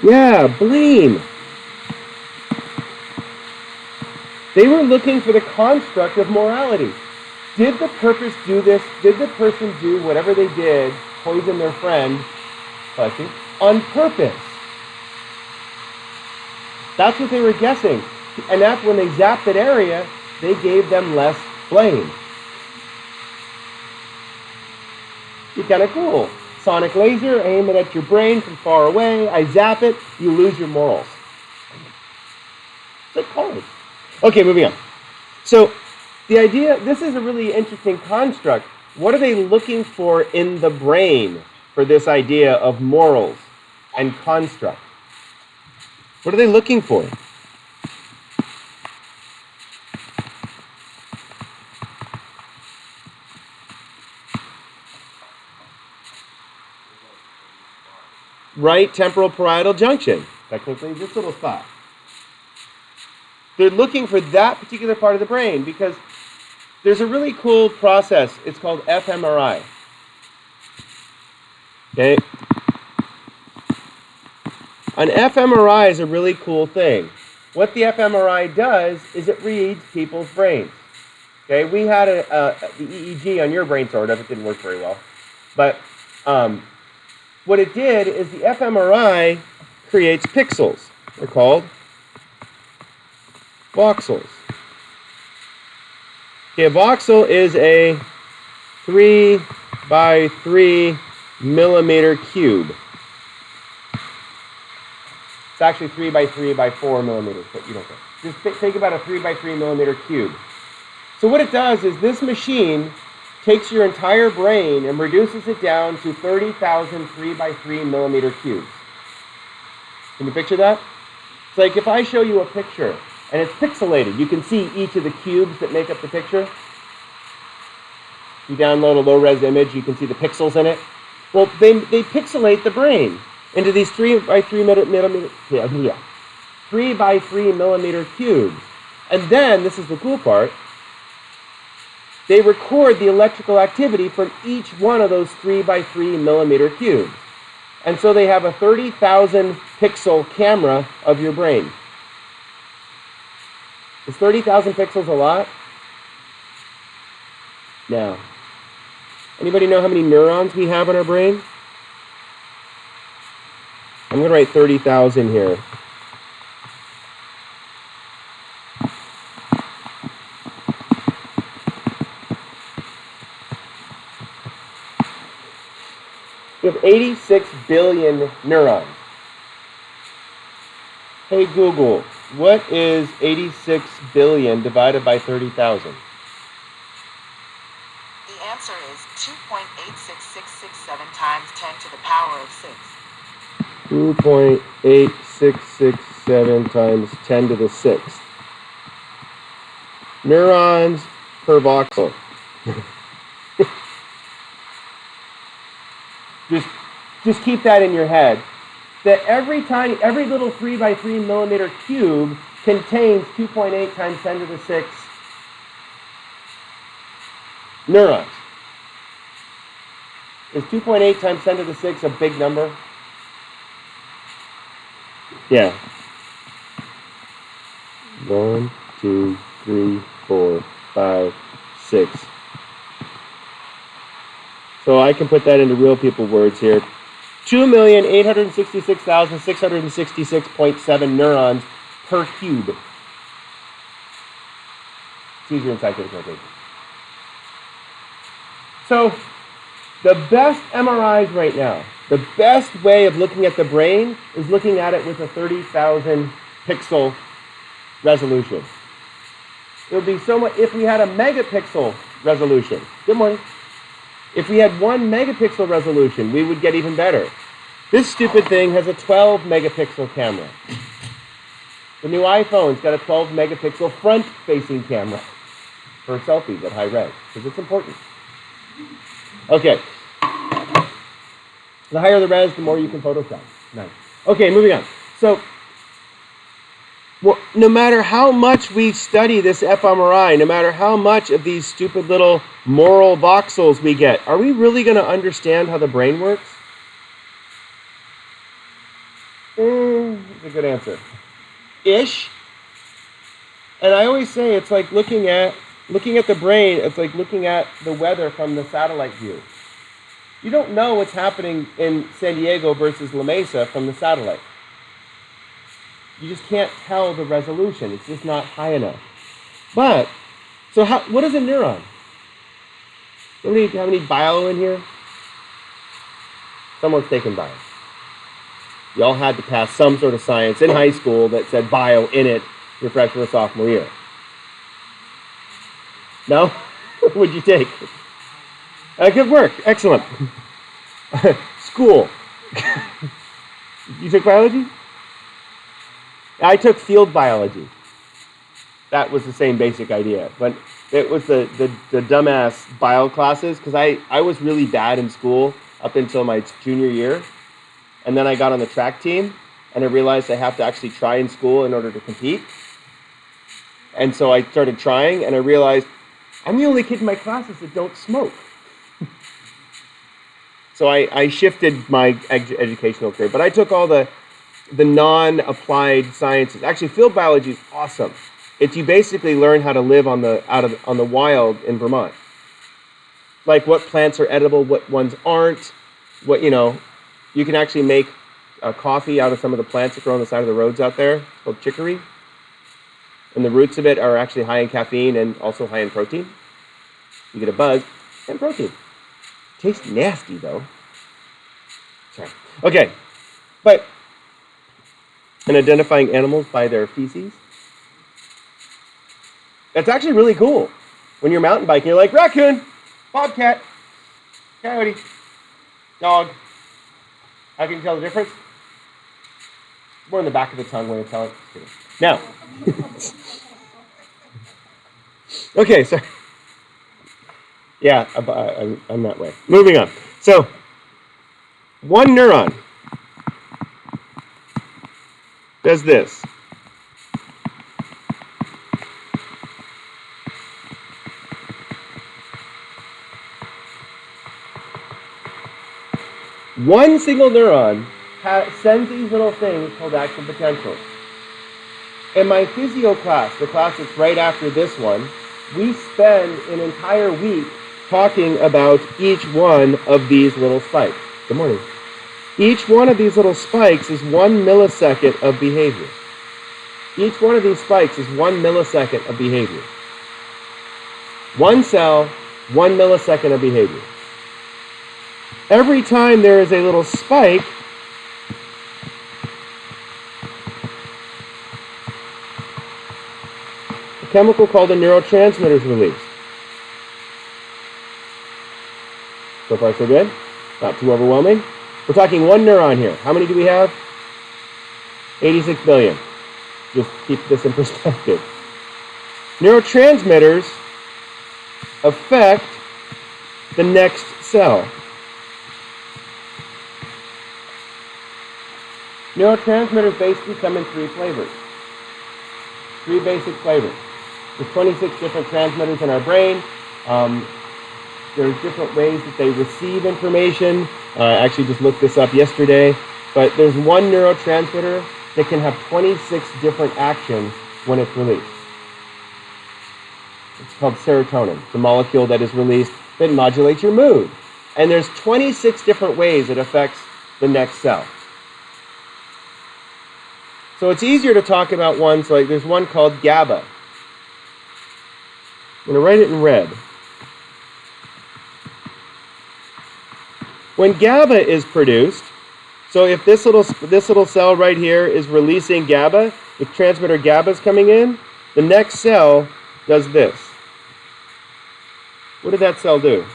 Yeah, blame. They were looking for the construct of morality. Did the purpose do this? Did the person do whatever they did, poison their friend, on purpose? That's what they were guessing. And that's when they zapped that area, they gave them less blame. It's kind of cool. Sonic laser, aim it at your brain from far away. I zap it, you lose your morals. It's like college. Okay, moving on. So the idea, this is a really interesting construct. What are they looking for in the brain for this idea of morals and construct? What are they looking for? Right temporal parietal junction. Technically, this little spot. They're looking for that particular part of the brain because there's a really cool process. It's called fMRI. Okay? An fMRI is a really cool thing. What the fMRI does is it reads people's brains. Okay? We had the EEG on your brain, sort of. It didn't work very well. But what it did is the fMRI creates pixels. They're called voxels. Okay, a voxel is a 3 by 3 millimeter cube. It's actually 3 by 3 by 4 millimeters, but you don't know. Just think about a 3 by 3 millimeter cube. So what it does is this machine takes your entire brain and reduces it down to 30,000 3 by 3 millimeter cubes. Can you picture that? It's like if I show you a picture and it's pixelated, you can see each of the cubes that make up the picture. You download a low-res image, you can see the pixels in it. Well, they pixelate the brain into these 3 by 3 millimeter 3 by 3 millimeter cubes. And then, this is the cool part, they record the electrical activity from each one of those 3 by 3 millimeter cubes. And so they have a 30,000 pixel camera of your brain. Is 30,000 pixels a lot? No. Anybody know how many neurons we have in our brain? I'm going to write 30,000 here. We have 86 billion neurons. Hey Google, what is 86 billion divided by 30,000? The answer is 2.86667 times 10 to the power of 6. 2.8667 times 10 to the 6th. Neurons per voxel. Just keep that in your head. That every little 3 by 3 millimeter cube contains 2.8 times 10 to the 6 neurons. Is 2.8 times 10 to the 6 a big number? Yeah. 1, 2, 3, 4, 5, 6. So I can put that into real people words here. 2,866,666.7 neurons per cube. It's easier in scientific notation. So the best MRIs right now, the best way of looking at the brain is looking at it with a 30,000 pixel resolution. It would be so much, if we had a megapixel resolution. Good morning. If we had 1 megapixel resolution, we would get even better. This stupid thing has a 12 megapixel camera. The new iPhone's got a 12 megapixel front-facing camera for selfies at high res, because it's important. Okay. The higher the res, the more you can Photoshop. Nice. Okay, moving on. So, well, no matter how much we study this fMRI, no matter how much of these stupid little moral voxels we get, are we really going to understand how the brain works? good answer. Ish. And I always say it's like looking at the brain, it's like looking at the weather from the satellite view. You don't know what's happening in San Diego versus La Mesa from the satellite. You just can't tell the resolution. It's just not high enough. But, so what is a neuron? Anybody have any bio in here? Someone's taken bio. Y'all had to pass some sort of science in high school that said bio in it your freshman or sophomore year. No? What would you take? Good work. Excellent. School. You took biology? I took field biology. That was the same basic idea. But it was the dumbass bio classes because I was really bad in school up until my junior year. And then I got on the track team and I realized I have to actually try in school in order to compete. And so I started trying and I realized I'm the only kid in my classes that don't smoke. So I shifted my educational career. But I took all the non-applied sciences. Actually, field biology is awesome. It's you basically learn how to live on the wild in Vermont. Like what plants are edible, what ones aren't. What you can actually make coffee out of some of the plants that grow on the side of the roads out there. It's called chicory. And the roots of it are actually high in caffeine and also high in protein. You get a buzz and protein. Tastes nasty though. Sorry. Okay, but and identifying animals by their feces. That's actually really cool. When you're mountain biking, you're like raccoon, bobcat, coyote, dog. How can you tell the difference? More in the back of the tongue when you tell it. Now. Okay, so. Yeah, I'm that way. Moving on. So, one neuron does this. One single neuron sends these little things called action potentials. In my physio class, the class that's right after this one, we spend an entire week talking about each one of these little spikes. Good morning. Each one of these little spikes is 1 millisecond of behavior. Each one of these spikes is 1 millisecond of behavior. One cell, 1 millisecond of behavior. Every time there is a little spike, a chemical called a neurotransmitter is released. So far, so good? Not too overwhelming. We're talking one neuron here. How many do we have? 86 billion. Just keep this in perspective. Neurotransmitters affect the next cell. Neurotransmitters basically come in 3 flavors. 3 basic flavors. There's 26 different transmitters in our brain. There's different ways that they receive information. I actually just looked this up yesterday. But there's one neurotransmitter that can have 26 different actions when it's released. It's called serotonin. It's a molecule that is released that modulates your mood. And there's 26 different ways it affects the next cell. So it's easier to talk about ones like, there's one called GABA. I'm going to write it in red. When GABA is produced, so if this little cell right here is releasing GABA, the transmitter GABA is coming in, the next cell does this. What did that cell do?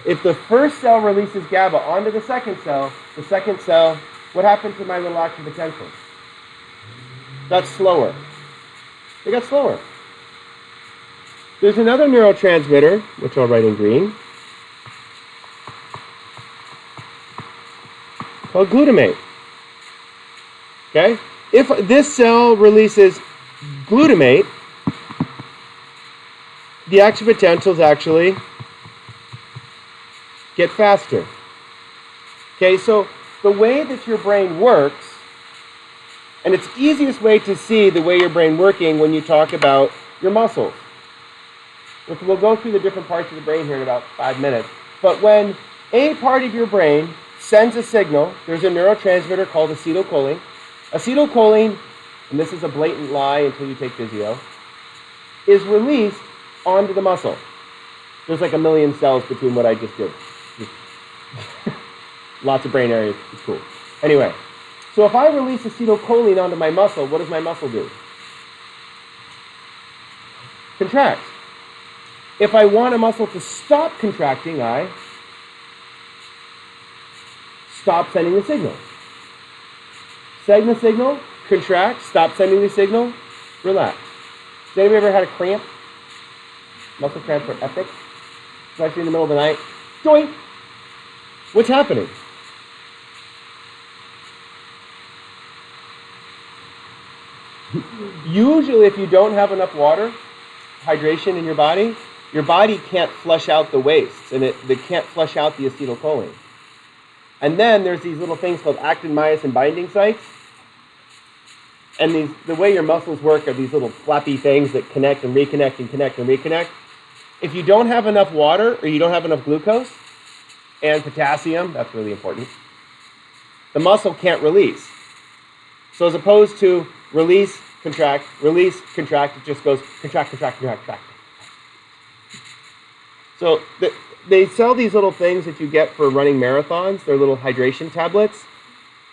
If the first cell releases GABA onto the second cell, what happened to my little action potential? Got slower. It got slower. There's another neurotransmitter, which I'll write in green, called glutamate. Okay? If this cell releases glutamate, the action potentials actually get faster. Okay, so the way that your brain works, and it's the easiest way to see the way your brain working when you talk about your muscles. We'll go through the different parts of the brain here in about 5 minutes. But when a part of your brain sends a signal, there's a neurotransmitter called acetylcholine. Acetylcholine, and this is a blatant lie until you take physio, is released onto the muscle. There's like a million cells between what I just did. Lots of brain areas. It's cool. Anyway, so if I release acetylcholine onto my muscle, what does my muscle do? Contracts. If I want a muscle to stop contracting, I stop sending the signal. Send the signal, contract, stop sending the signal, relax. Has anybody ever had a cramp? Muscle cramps are epic. Especially in the middle of the night. Doink! What's happening? Usually if you don't have enough water, hydration in your body can't flush out the wastes, and they can't flush out the acetylcholine. And then there's these little things called actin-myosin binding sites. And the way your muscles work are these little flappy things that connect and reconnect and connect and reconnect. If you don't have enough water or you don't have enough glucose and potassium, that's really important, the muscle can't release. So as opposed to release, contract, it just goes contract, contract, contract, contract. So they sell these little things that you get for running marathons. They're little hydration tablets.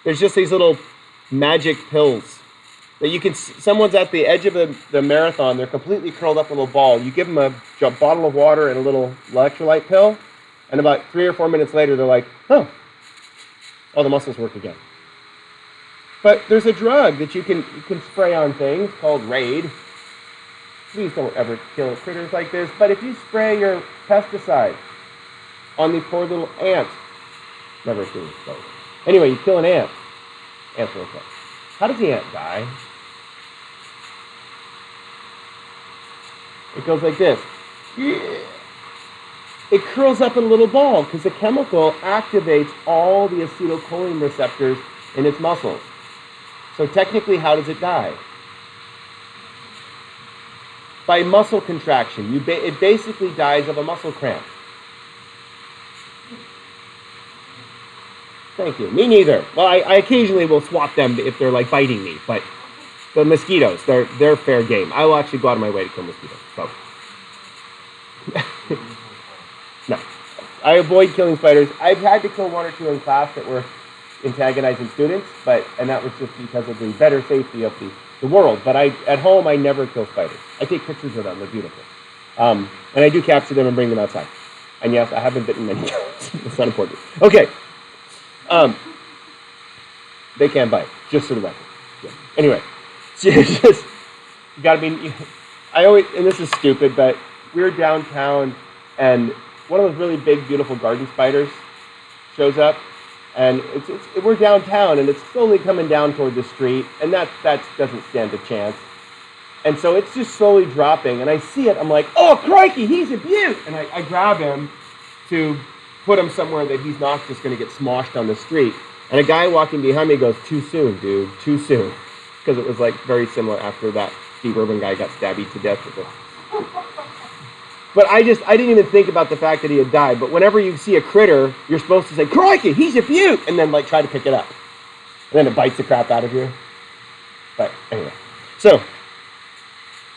There's just these little magic pills that you can, someone's at the edge of the marathon, they're completely curled up in a little ball. You give them a bottle of water and a little electrolyte pill, and about 3 or 4 minutes later, they're like, oh, the muscles work again. But there's a drug that you can spray on things called Raid. Please don't ever kill critters like this, but if you spray your pesticide on the poor little ant, never seen this before. Anyway, you kill an ant, ants are okay. How does the ant die? It goes like this. It curls up in a little ball because the chemical activates all the acetylcholine receptors in its muscles. So technically, how does it die? By muscle contraction. It basically dies of a muscle cramp. Thank you. Me neither. Well, I occasionally will swap them if they're like biting me, but the mosquitoes, they're fair game. I will actually go out of my way to kill mosquitoes. So. No. I avoid killing spiders. I've had to kill 1 or 2 in class that were antagonizing students, and that was just because of the better safety of the world. But at home, I never kill spiders. I take pictures of them. They're beautiful. And I do capture them and bring them outside. And yes, I have been bitten many times. It's not important. Okay. They can bite, just for the record. Yeah. Anyway, so you gotta be, and this is stupid, but we were downtown, and one of those really big, beautiful garden spiders shows up, and we're downtown, and it's slowly coming down toward the street, and that doesn't stand a chance. And so it's just slowly dropping, and I see it, I'm like, oh, crikey, he's a beaut! And I grab him to put him somewhere that he's not just going to get smoshed on the street. And a guy walking behind me goes, too soon, dude, too soon. Because it was like very similar after that Steve Irwin guy got stabbed to death with it. But I didn't even think about the fact that he had died. But whenever you see a critter, you're supposed to say, crikey, he's a beaut! And then like try to pick it up. And then it bites the crap out of you. But anyway. So,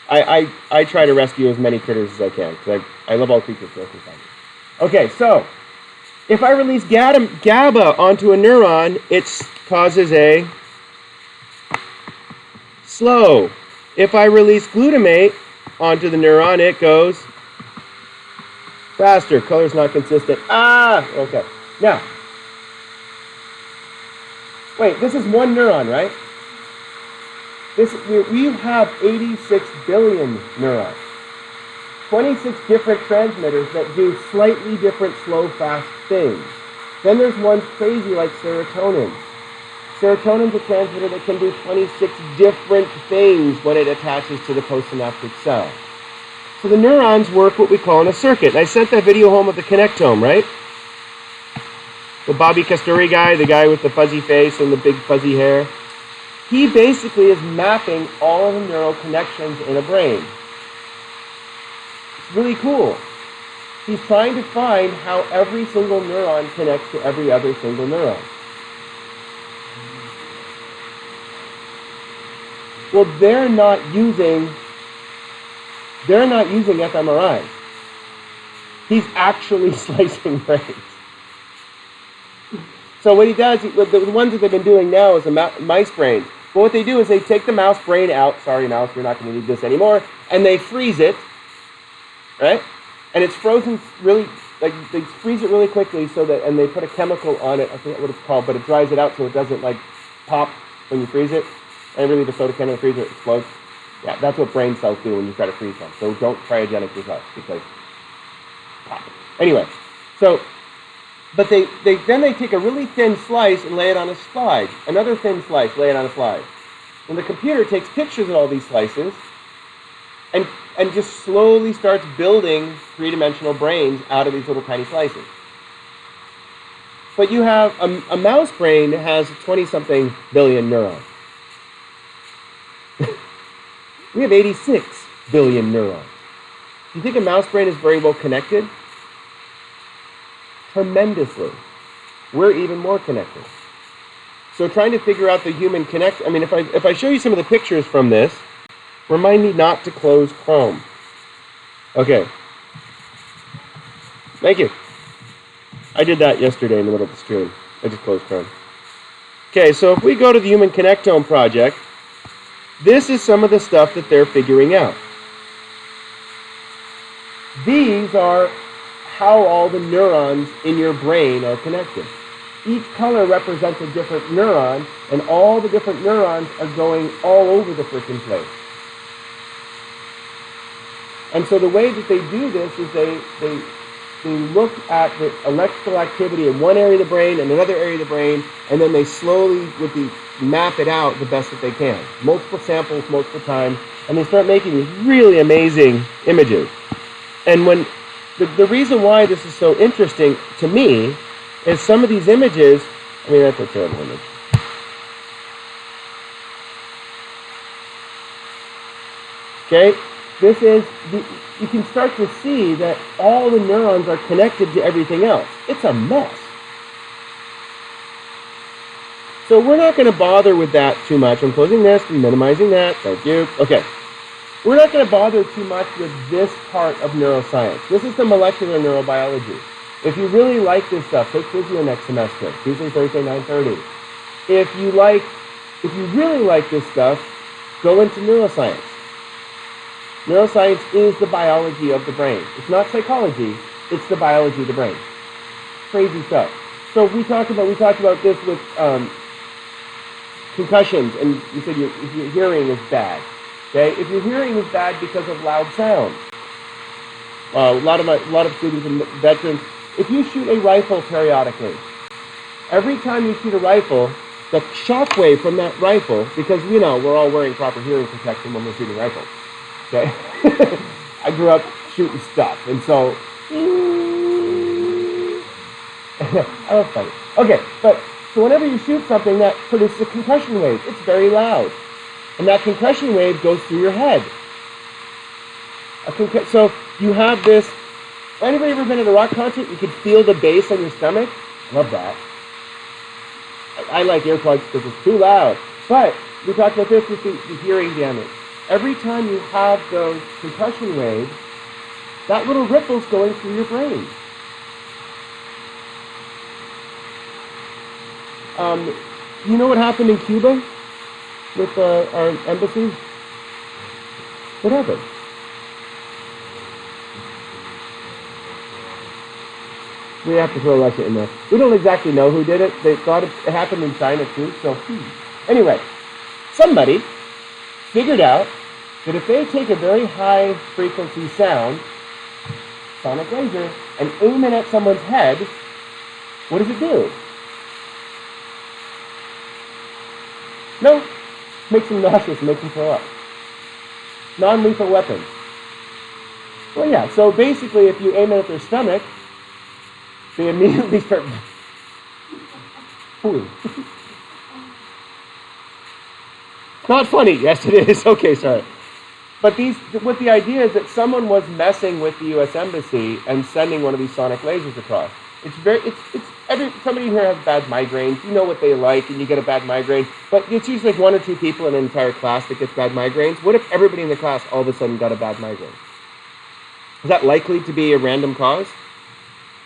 I try to rescue as many critters as I can. Because I love all creatures. Okay, so if I release GABA onto a neuron, it causes a slow. If I release glutamate onto the neuron, it goes faster. Color's not consistent. Okay. Now, wait, this is one neuron, right? We have 86 billion neurons. 26 different transmitters that do slightly different slow, fast things. Then there's ones crazy like serotonin. Serotonin's a transmitter that can do 26 different things when it attaches to the postsynaptic cell. So the neurons work what we call in a circuit. And I sent that video home of the connectome, right? the Bobby Kasturi guy, the guy with the fuzzy face and the big fuzzy hair, he basically is mapping all of the neural connections in a brain. It's really cool. He's trying to find how every single neuron connects to every other single neuron. Well, they're not using fMRIs. He's actually slicing brains. So what he does, the ones that they've been doing now is a mice brain. But what they do is they take the mouse brain out. Sorry, mouse, you're not going to need this anymore. And they freeze it, right? And it's frozen really, like they freeze it really quickly so that, and they put a chemical on it. I forget what it's called, but it dries it out so it doesn't like pop when you freeze it. And really, the soda can in the freezer, it explodes. Yeah, that's what brain cells do when you try to freeze them. So don't cryogenic yourself because pop. Anyway, so, but then they take a really thin slice and lay it on a slide. Another thin slice, lay it on a slide. And the computer takes pictures of all these slices and just slowly starts building three-dimensional brains out of these little tiny slices. But you have a mouse brain that has 20-something billion neurons. We have 86 billion neurons. Do you think a mouse brain is very well connected? Tremendously. We're even more connected. So trying to figure out the human connection, I mean, if I show you some of the pictures from this, remind me not to close Chrome. Okay. Thank you. I did that yesterday in the middle of the stream. I just closed Chrome. Okay, so if we go to the Human Connectome Project, this is some of the stuff that they're figuring out. These are how all the neurons in your brain are connected. Each color represents a different neuron, and all the different neurons are going all over the freaking place. And so the way that they do this is they look at the electrical activity in one area of the brain and another area of the brain, and then they slowly map it out the best that they can. Multiple samples, multiple times, and they start making these really amazing images. And when the reason why this is so interesting to me is some of these images, I mean, that's a terrible image. Okay, this is, you can start to see that all the neurons are connected to everything else. It's a mess. So we're not going to bother with that too much. I'm closing this and minimizing that. Thank you. Okay. We're not going to bother too much with this part of neuroscience. This is the molecular neurobiology. If you really like this stuff, take physio next semester, Tuesday, Thursday, 9:30. If you really like this stuff, go into neuroscience. Neuroscience is the biology of the brain. It's not psychology, it's the biology of the brain. Crazy stuff. So we talked about this with concussions, and you said if your hearing is bad. Okay, if your hearing is bad because of loud sounds, a lot of students and veterans, if you shoot a rifle periodically, every time you shoot a rifle, the shock wave from that rifle, because we're all wearing proper hearing protection when we're shooting rifles. Okay, I grew up shooting stuff, and so I love fighting. Okay, but so whenever you shoot something that produces a concussion wave, it's very loud. And that concussion wave goes through your head. So you have this. Anybody ever been at a rock concert? You could feel the bass on your stomach. Love that. I like earplugs because it's too loud. But we talked about this with the hearing damage. Every time you have those concussion waves, that little ripple's going through your brain. You know what happened in Cuba? With our embassy? What happened? We have to throw Russia in there. We don't exactly know who did it. They thought it happened in China too. So anyway, somebody figured out that if they take a very high frequency sound, sonic laser, and aim it at someone's head, what does it do? No. Makes them nauseous, makes them throw up. Non-lethal weapons. Well, yeah, so basically if you aim it at their stomach, they immediately start Cool. Not funny. Yes, it is. Okay, sorry. But what the idea is that someone was messing with the U.S. Embassy and sending one of these sonic lasers across. Somebody here has bad migraines. You know what they like, and you get a bad migraine. But it's usually like one or two people in an entire class that gets bad migraines. What if everybody in the class all of a sudden got a bad migraine? Is that likely to be a random cause?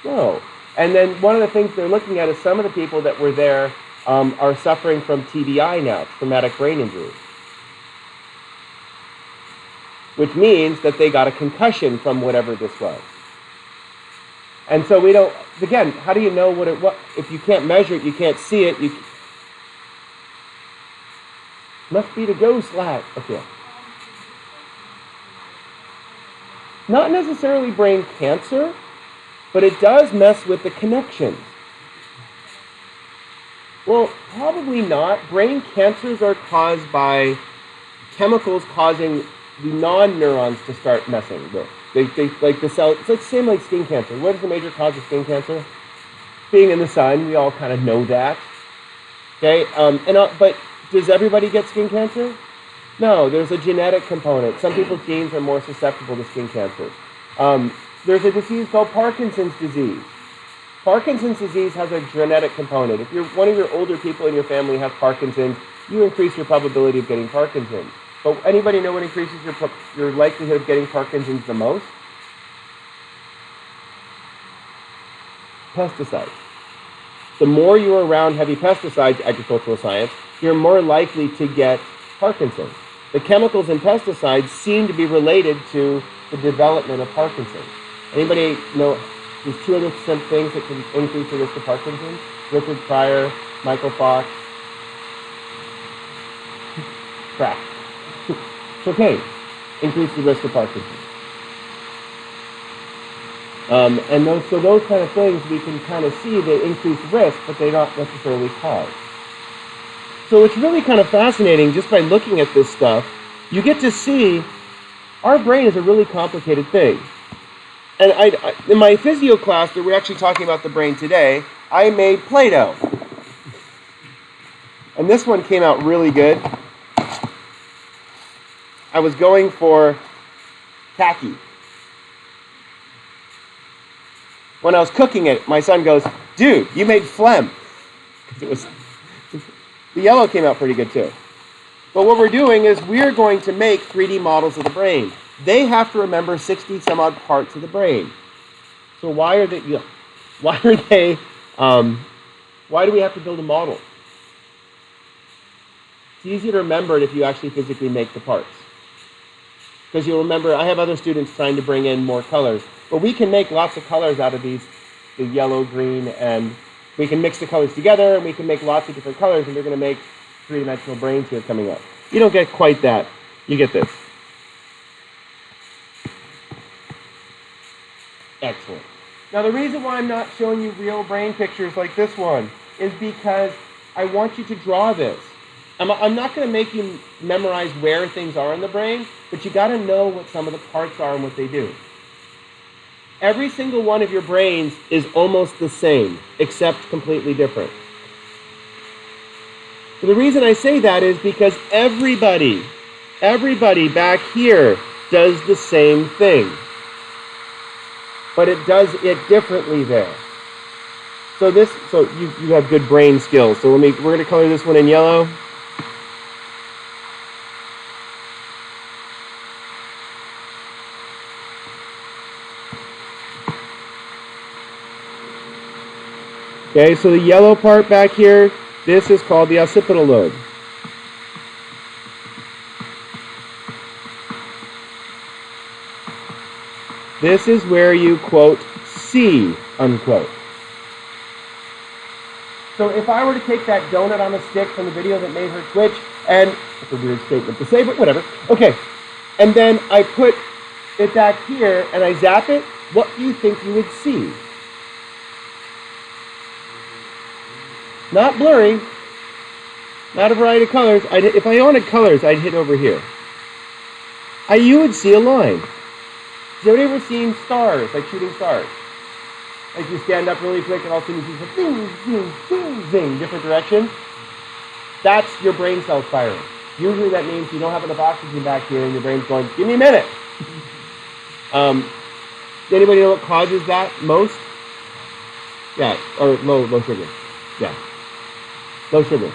No. And then one of the things they're looking at is some of the people that were there are suffering from TBI now, traumatic brain injury. Which means that they got a concussion from whatever this was. And so we don't, again, how do you know what if you can't measure it, you can't see it, must be the go slat. Okay. Not necessarily brain cancer, but it does mess with the connections. Well, probably not. Brain cancers are caused by chemicals causing the non-neurons to start messing with. They like the cell. It's like the same like skin cancer. What is the major cause of skin cancer? Being in the sun. We all kind of know that. Okay. But does everybody get skin cancer? No. There's a genetic component. Some people's genes are more susceptible to skin cancer. There's a disease called Parkinson's disease. Parkinson's disease has a genetic component. If one of your older people in your family has Parkinson's, you increase your probability of getting Parkinson's. But anybody know what increases your likelihood of getting Parkinson's the most? Pesticides. The more you're around heavy pesticides, agricultural science, you're more likely to get Parkinson's. The chemicals in pesticides seem to be related to the development of Parkinson's. Anybody know there's two other things that can increase the risk of Parkinson's? Richard Pryor, Michael Fox. Crack. Cocaine. Increase the risk of Parkinson's. And those kind of things we can kind of see they increase risk, but they don't necessarily cause. So it's really kind of fascinating just by looking at this stuff. You get to see our brain is a really complicated thing. And in my physio class that we're actually talking about the brain today, I made Play-Doh. And this one came out really good. I was going for khaki. When I was cooking it, my son goes, "Dude, you made phlegm." The yellow came out pretty good too. But what we're doing is we're going to make 3D models of the brain. They have to remember 60 some odd parts of the brain. So why do we have to build a model? It's easier to remember it if you actually physically make the parts. Because you'll remember, I have other students trying to bring in more colors, but we can make lots of colors out of the yellow, green, and we can mix the colors together, and we can make lots of different colors, and we're going to make three-dimensional brains here coming up. You don't get quite that. You get this. Excellent. Now, the reason why I'm not showing you real brain pictures like this one is because I want you to draw this. I'm not going to make you memorize where things are in the brain, but you got to know what some of the parts are and what they do. Every single one of your brains is almost the same, except completely different. So the reason I say that is because everybody back here does the same thing. But it does it differently there. So you have good brain skills. So we're going to color this one in yellow. Okay, so the yellow part back here, this is called the occipital lobe. This is where you, quote, see, unquote. So if I were to take that donut on a stick from the video that made her twitch, and, that's a weird statement to say, but whatever, okay, and then I put it back here, and I zap it, what do you think you would see? Not blurry, not a variety of colors. If I wanted colors, I'd hit over here. You would see a line. Has anybody ever seen stars, like shooting stars? Like you stand up really quick and all of a sudden you see zing, zing, zing, zing, different directions. That's your brain cells firing. Usually that means you don't have enough oxygen back here and your brain's going, give me a minute. Anybody know what causes that most? Yeah, or low sugar. Yeah, low sugar.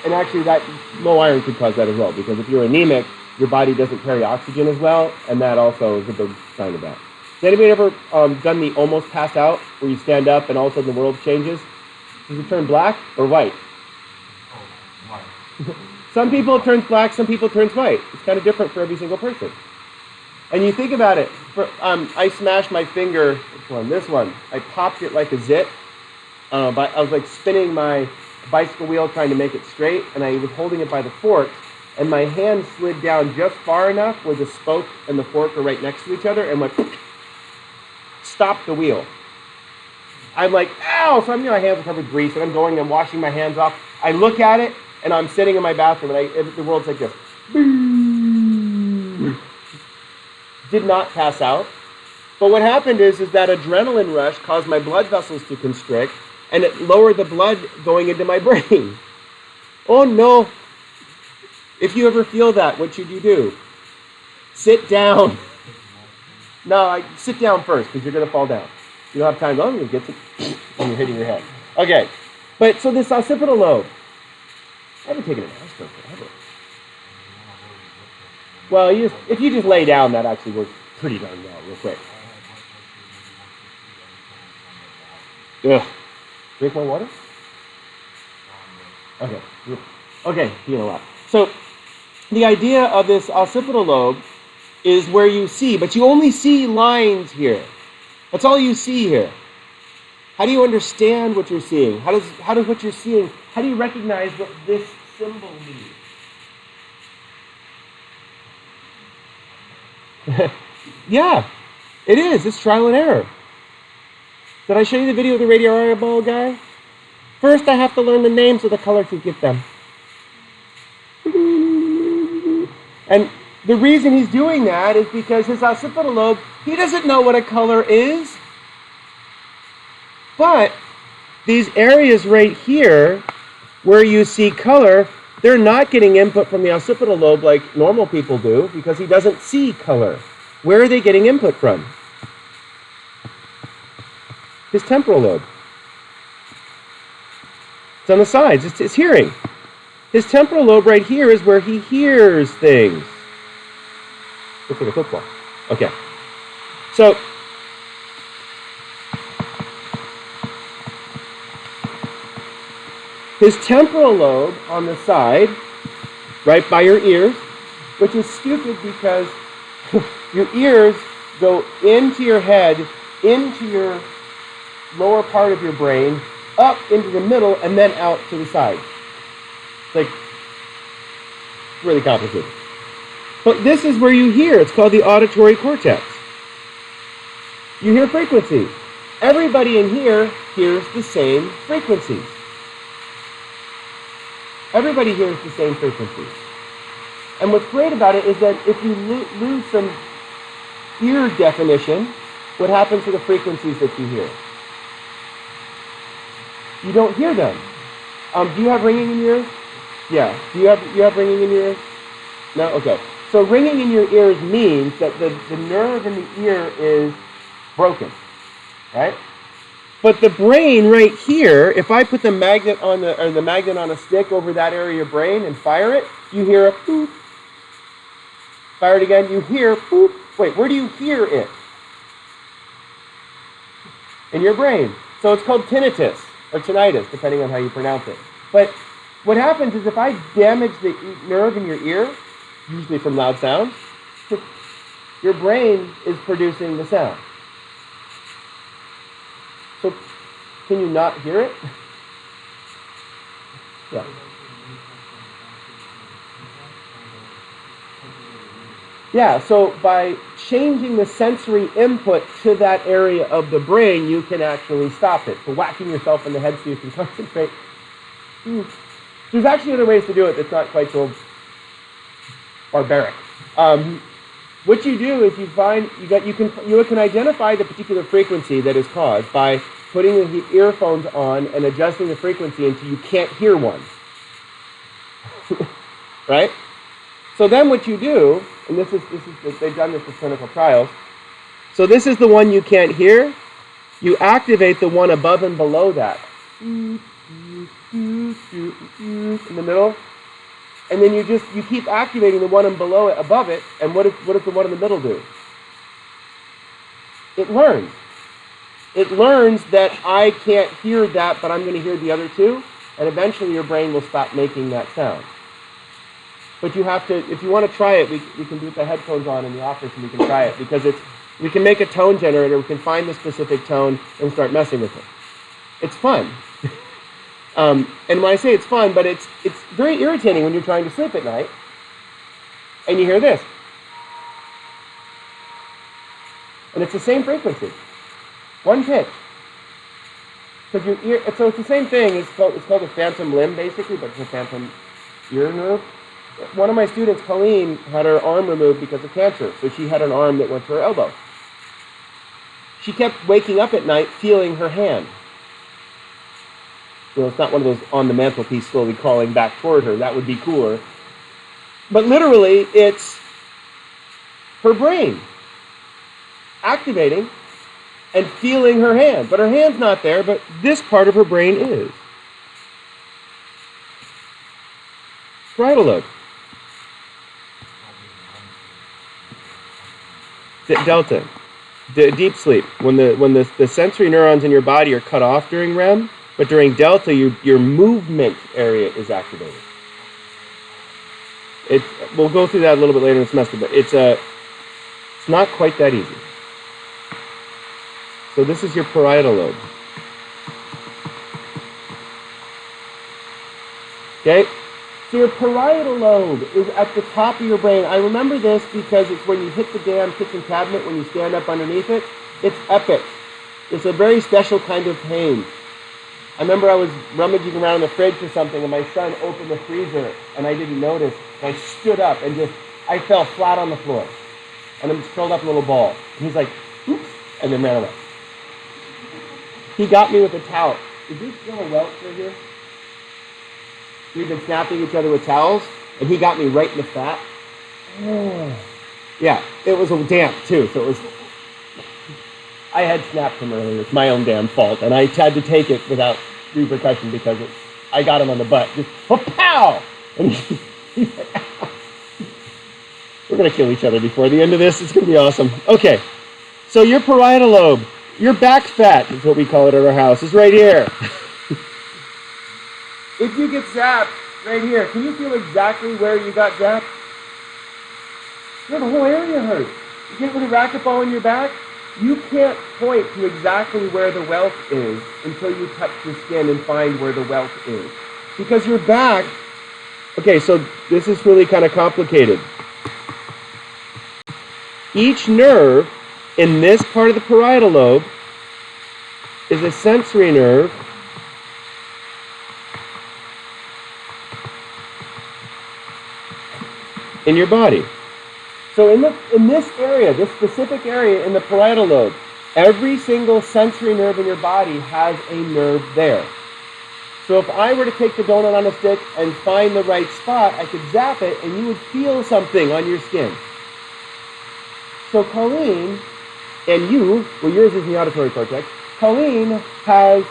And actually that low iron could cause that as well, because if you're anemic, your body doesn't carry oxygen as well, and that also is a big sign of that. Has anybody ever done the almost pass out, where you stand up and all of a sudden the world changes? Does it turn black or white? Oh, white. Some people it turns black, some people it turns white. It's kind of different for every single person. And you think about it, I smashed my finger, this one. I popped it like a zit. But I was like spinning my bicycle wheel trying to make it straight, and I was holding it by the fork, and my hand slid down just far enough where the spoke and the fork are right next to each other, and went, stopped the wheel. I'm like, ow! So my hands are covered with grease, and I'm washing my hands off. I look at it, and I'm sitting in my bathroom, and the world's like this. Did not pass out. But what happened is that adrenaline rush caused my blood vessels to constrict, and it lowered the blood going into my brain. Oh no. If you ever feel that, what should you do? Sit down. No, sit down first, because you're going to fall down. You don't have time to you get to when you're hitting your head. Okay. But so this occipital lobe, I haven't taken an aspirin forever. Well, if you just lay down, that actually works pretty darn well, real quick. Ugh. Drink more water? Okay. Okay, you know what. So the idea of this occipital lobe is where you see, but you only see lines here. That's all you see here. How do you understand what you're seeing? How does what you're seeing, how do you recognize what this symbol means? Yeah, it is. It's trial and error. Did I show you the video of the radio eyeball guy? First, I have to learn the names of the colors to get them. And the reason he's doing that is because his occipital lobe, he doesn't know what a color is. But these areas right here where you see color, they're not getting input from the occipital lobe like normal people do, because he doesn't see color. Where are they getting input from? His temporal lobe. It's on the sides. It's hearing. His temporal lobe right here is where he hears things. Looks like a football. Okay. So, his temporal lobe on the side, right by your ears, which is stupid because your ears go into your head, into your lower part of your brain, up into the middle, and then out to the side. It's like really complicated. But this is where you hear. It's called the auditory cortex. You hear frequencies. Everybody in here hears the same frequencies. Everybody hears the same frequencies. And what's great about it is that if you lose some ear definition, what happens to the frequencies that you hear? You don't hear them. Do you have ringing in your ears? Yeah. Do you have ringing in your ears? No? Okay. So ringing in your ears means that the nerve in the ear is broken, right? But the brain right here, if I put the magnet on the magnet on a stick over that area of your brain and fire it, you hear a boop. Fire it again, you hear boop. Wait, where do you hear it? In your brain. So it's called tinnitus or tinnitus, depending on how you pronounce it. But what happens is if I damage the nerve in your ear, usually from loud sounds, your brain is producing the sound. So can you not hear it? Yeah. Yeah, so by changing the sensory input to that area of the brain, you can actually stop it. So whacking yourself in the head so you can concentrate. There's actually other ways to do it that's not quite so barbaric. what you do is you can identify the particular frequency that is caused by putting the earphones on and adjusting the frequency until you can't hear one. Right? So then what you do, and this is they've done this with clinical trials. So this is the one you can't hear. You activate the one above and below that. In the middle. And then you keep activating the one below it, above it, and what does the one in the middle do? It learns. It learns that I can't hear that, but I'm going to hear the other two, and eventually your brain will stop making that sound. But you have to, if you want to try it, we can put the headphones on in the office and we can try it, because we can make a tone generator, we can find the specific tone and start messing with it. It's fun. And when I say it's fun, but it's very irritating when you're trying to sleep at night, and you hear this. And it's the same frequency. One pitch. Because your ear, so it's the same thing, it's called a phantom limb basically, but it's a phantom ear nerve. One of my students, Colleen, had her arm removed because of cancer, so she had an arm that went to her elbow. She kept waking up at night feeling her hand. You know, it's not one of those on the mantelpiece slowly crawling back toward her. That would be cooler. But literally, it's her brain activating and feeling her hand. But her hand's not there, but this part of her brain is. Parietal lobe. Delta. Deep sleep. When the sensory neurons in your body are cut off during REM, but during delta, your movement area is activated. We'll go through that a little bit later in the semester, but it's not quite that easy. So this is your parietal lobe. Okay? So your parietal lobe is at the top of your brain. I remember this because it's when you hit the damn kitchen cabinet, when you stand up underneath it. It's epic. It's a very special kind of pain. I remember I was rummaging around in the fridge for something, and my son opened the freezer, and I didn't notice. And I stood up and I fell flat on the floor. And I just curled up in a little ball. And he's like, oops, and then ran away. He got me with a towel. Did you feel a welt right here? We've been snapping each other with towels, and he got me right in the fat. Oh. Yeah, it was damp too, so it was... I had snapped him earlier. It's my own damn fault, and I had to take it without repercussion because I got him on the butt. Just, pow! And he's like, ow. We're going to kill each other before the end of this. It's going to be awesome. Okay, so your parietal lobe, your back fat is what we call it at our house, is right here. If you get zapped right here, can you feel exactly where you got zapped? The whole area hurts. You get with a racquetball in your back, you can't point to exactly where the welt is until you touch the skin and find where the welt is. Because your back... Okay, so this is really kind of complicated. Each nerve in this part of the parietal lobe is a sensory nerve in your body. So in this area, this specific area in the parietal lobe, every single sensory nerve in your body has a nerve there. So if I were to take the donut on a stick and find the right spot, I could zap it and you would feel something on your skin. So Colleen, and you, well yours is in the auditory cortex, Colleen has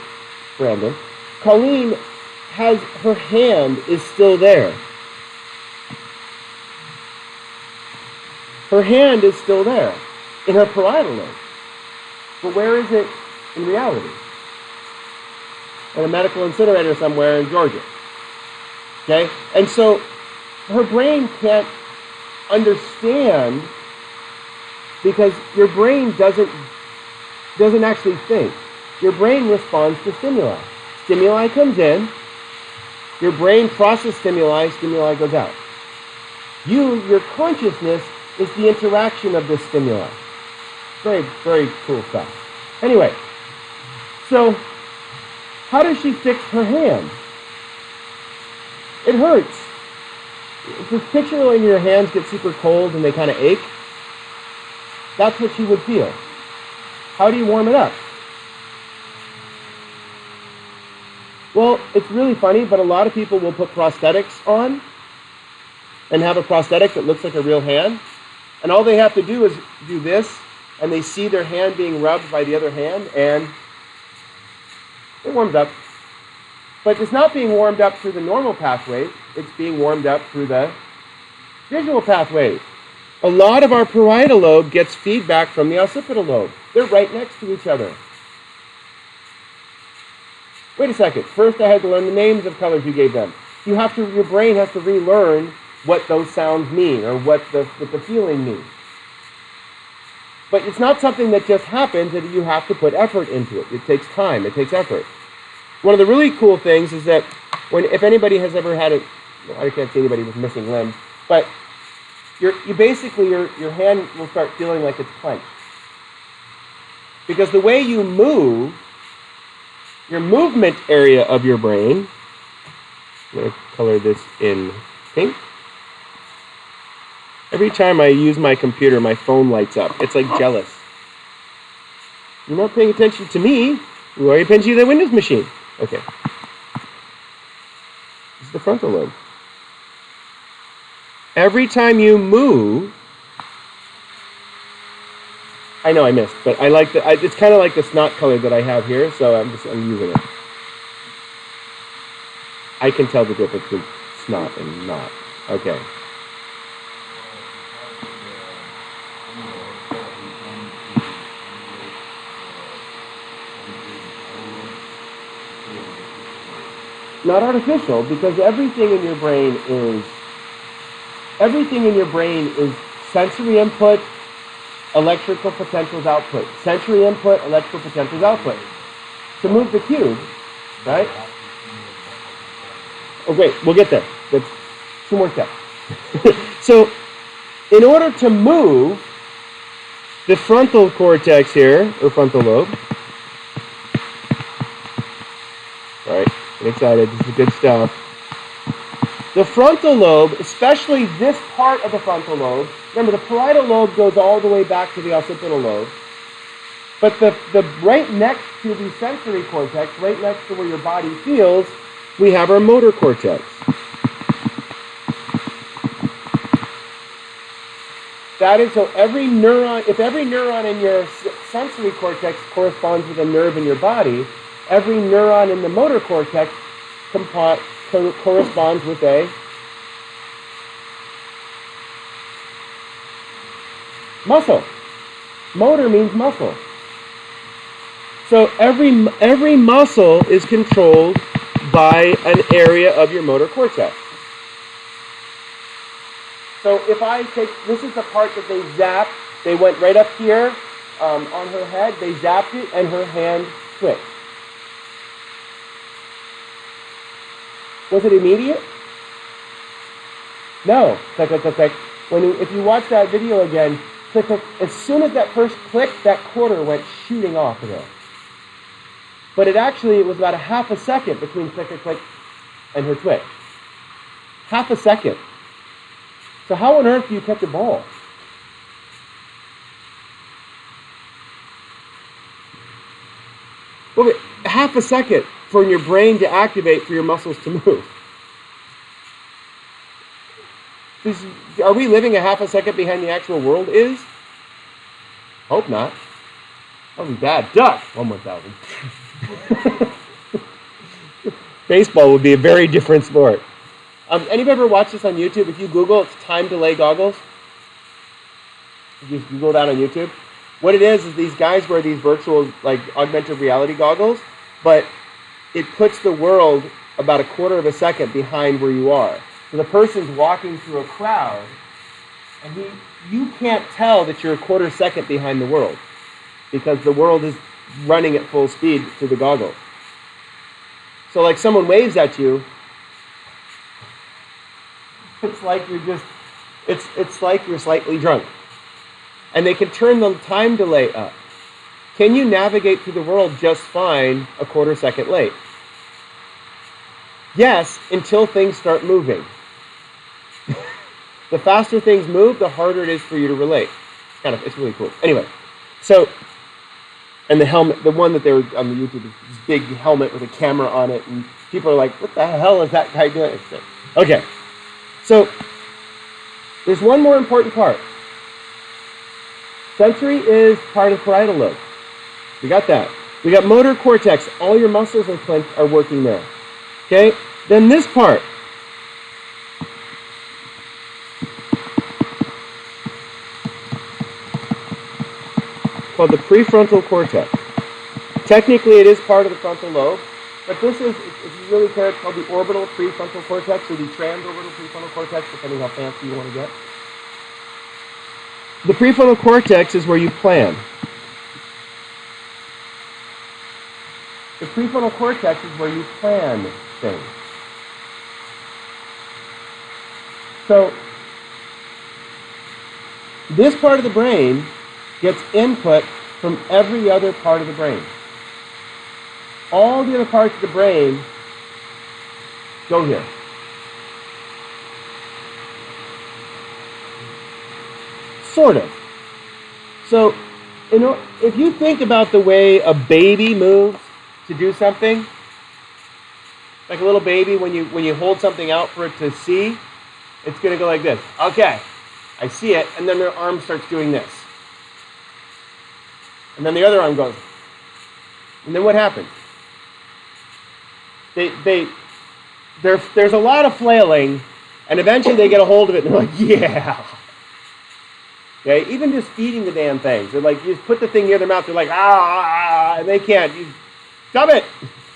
her hand is still there. Her hand is still there in her parietal lobe. But where is it in reality? In a medical incinerator somewhere in Georgia. Okay? And so her brain can't understand because your brain doesn't actually think. Your brain responds to stimuli. Stimuli comes in, your brain processes stimuli goes out. Your consciousness is the interaction of this stimuli. Very, very cool stuff. Anyway, so how does she fix her hand? It hurts. Just picture when your hands get super cold and they kind of ache. That's what she would feel. How do you warm it up? Well, it's really funny, but a lot of people will put prosthetics on and have a prosthetic that looks like a real hand. And all they have to do is do this, and they see their hand being rubbed by the other hand, and it warms up. But it's not being warmed up through the normal pathways. It's being warmed up through the visual pathways. A lot of our parietal lobe gets feedback from the occipital lobe. They're right next to each other. Wait a second. First I had to learn the names of colors you gave them. Your brain has to relearn what those sounds mean or what the feeling means. But it's not something that just happens, that you have to put effort into it. It takes time, it takes effort. One of the really cool things is that if anybody has ever had I can't see anybody with missing limbs, but your hand will start feeling like it's clenched. Because the way you move, your movement area of your brain, I'm going to color this in pink. Every time I use my computer, my phone lights up. It's like jealous. You're not paying attention to me. Why are you paying attention to the Windows machine? Okay. This is the frontal lobe. Every time you move, I know I missed, but I like it's kind of like the snot color that I have here, so I'm using it. I can tell the difference between snot and not. Okay. Not artificial, because everything in your brain is sensory input, electrical potentials output. Sensory input, electrical potentials output. To move the cube, right? Oh great, we'll get there. That's 2 more steps. So, in order to move the frontal cortex here, or frontal lobe, right? Get excited, this is good stuff. The frontal lobe, especially this part of the frontal lobe, remember the parietal lobe goes all the way back to the occipital lobe, but the right next to the sensory cortex, right next to where your body feels, we have our motor cortex. That is, so every neuron, if every neuron in your sensory cortex corresponds with a nerve in your body, every neuron in the motor cortex corresponds with a muscle. Motor means muscle. So every muscle is controlled by an area of your motor cortex. So if I take, this is the part that they zapped, they went right up here on her head, they zapped it, and her hand twitched. Was it immediate? No. Click, click, click, click. If you watch that video again, click, click. As soon as that first click, that quarter went shooting off of there. But it was about a half a second between click, click, click and her twitch. Half a second. So how on earth do you catch a ball? Well, half a second for your brain to activate for your muscles to move. Are we living a half a second behind the actual world is? Hope not. That would be bad. Duck! 1,000. Baseball would be a very different sport. Anybody ever watch this on YouTube? If you Google, it's time delay goggles. You just Google that on YouTube. What it is these guys wear these virtual, like, augmented reality goggles, but it puts the world about a quarter of a second behind where you are. So the person's walking through a crowd, and you can't tell that you're a quarter second behind the world, because the world is running at full speed through the goggles. So like someone waves at you, it's like you're slightly drunk. And they can turn the time delay up. Can you navigate through the world just fine a quarter second late? Yes, until things start moving. The faster things move, the harder it is for you to relate. it's really cool. Anyway, so, and the helmet, the one that they were on the YouTube, is this big helmet with a camera on it, and people are like, what the hell is that guy doing? It's great. Okay, so there's one more important part. Sensory is part of parietal lobe. We got that. We got motor cortex. All your muscles and Clint are working there. Okay? Then this part. Called the prefrontal cortex. Technically, it is part of the frontal lobe, but this is, if you really care, it's called the orbital prefrontal cortex or the transorbital prefrontal cortex, depending how fancy you want to get. The prefrontal cortex is where you plan. The prefrontal cortex is where you plan things. So, this part of the brain gets input from every other part of the brain. All the other parts of the brain go here. Sort of. So, if you think about the way a baby moves to do something, like a little baby, when you hold something out for it to see, it's going to go like this. Okay, I see it, and then their arm starts doing this. And then the other arm goes. And then what happens? There's a lot of flailing, and eventually they get a hold of it, and they're like, yeah. Okay, even just feeding the damn things. They're like, you just put the thing near their mouth, they're like, ah, and they can't. You stop it.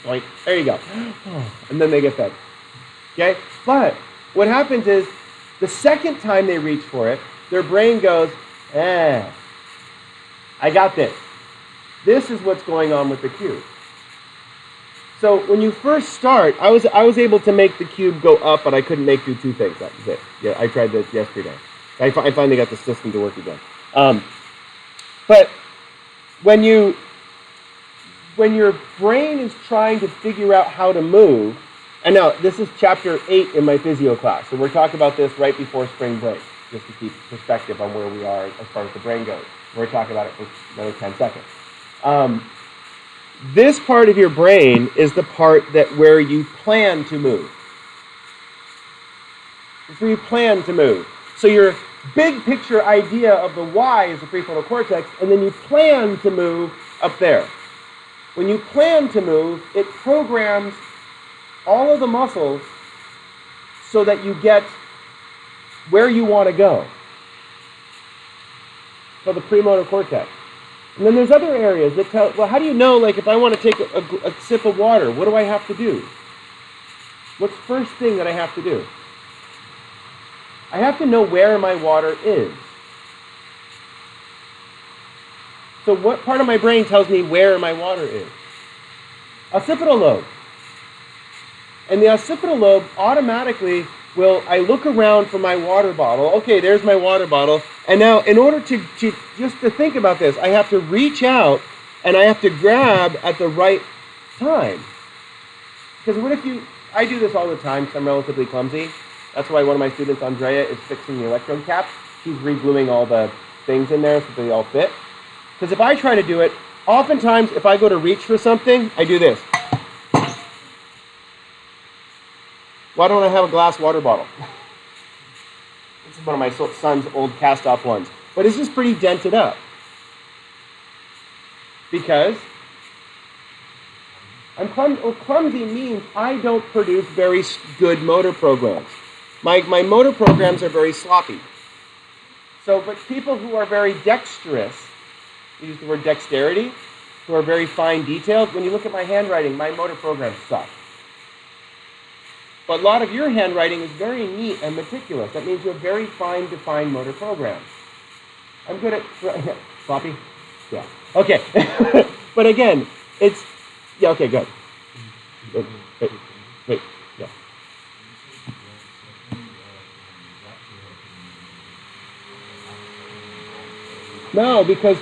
Like, there you go. And then they get fed. Okay? But what happens is, the second time they reach for it, their brain goes, I got this. This is what's going on with the cube. So when you first start, I was able to make the cube go up, but I couldn't do two things. That was it. Yeah, I tried this yesterday. I finally got the system to work again. But when your brain is trying to figure out how to move, and now this is chapter 8 in my physio class, so we're talking about this right before spring break, just to keep perspective on where we are as far as the brain goes. We're talking about it for another 10 seconds. This part of your brain is the part where you plan to move. It's where you plan to move. So your big picture idea of the why is the prefrontal cortex, and then you plan to move up there. When you plan to move, it programs all of the muscles so that you get where you want to go. So the premotor cortex. And then there's other areas that tell, well, how do you know, like, if I want to take a sip of water, what do I have to do? What's the first thing that I have to do? I have to know where my water is. So what part of my brain tells me where my water is? Occipital lobe. And the occipital lobe automatically I look around for my water bottle. Okay, there's my water bottle. And now, in order to just to think about this, I have to reach out and I have to grab at the right time. Because what if I do this all the time because I'm relatively clumsy. That's why one of my students, Andrea, is fixing the electrode cap. She's re-gluing all the things in there so they all fit. Because if I try to do it, oftentimes if I go to reach for something, I do this. Why don't I have a glass water bottle? This is one of my son's old cast-off ones. But it's just pretty dented up. Because I'm clumsy. Well, clumsy means I don't produce very good motor programs. My motor programs are very sloppy. So, but people who are very dexterous, we use the word dexterity, who are very fine detailed, when you look at my handwriting, my motor programs suck. But a lot of your handwriting is very neat and meticulous. That means you have very fine, defined motor programs. I'm good at... Sloppy? Yeah. Okay. But again, it's... Yeah, okay, good. Wait. Yeah. No, because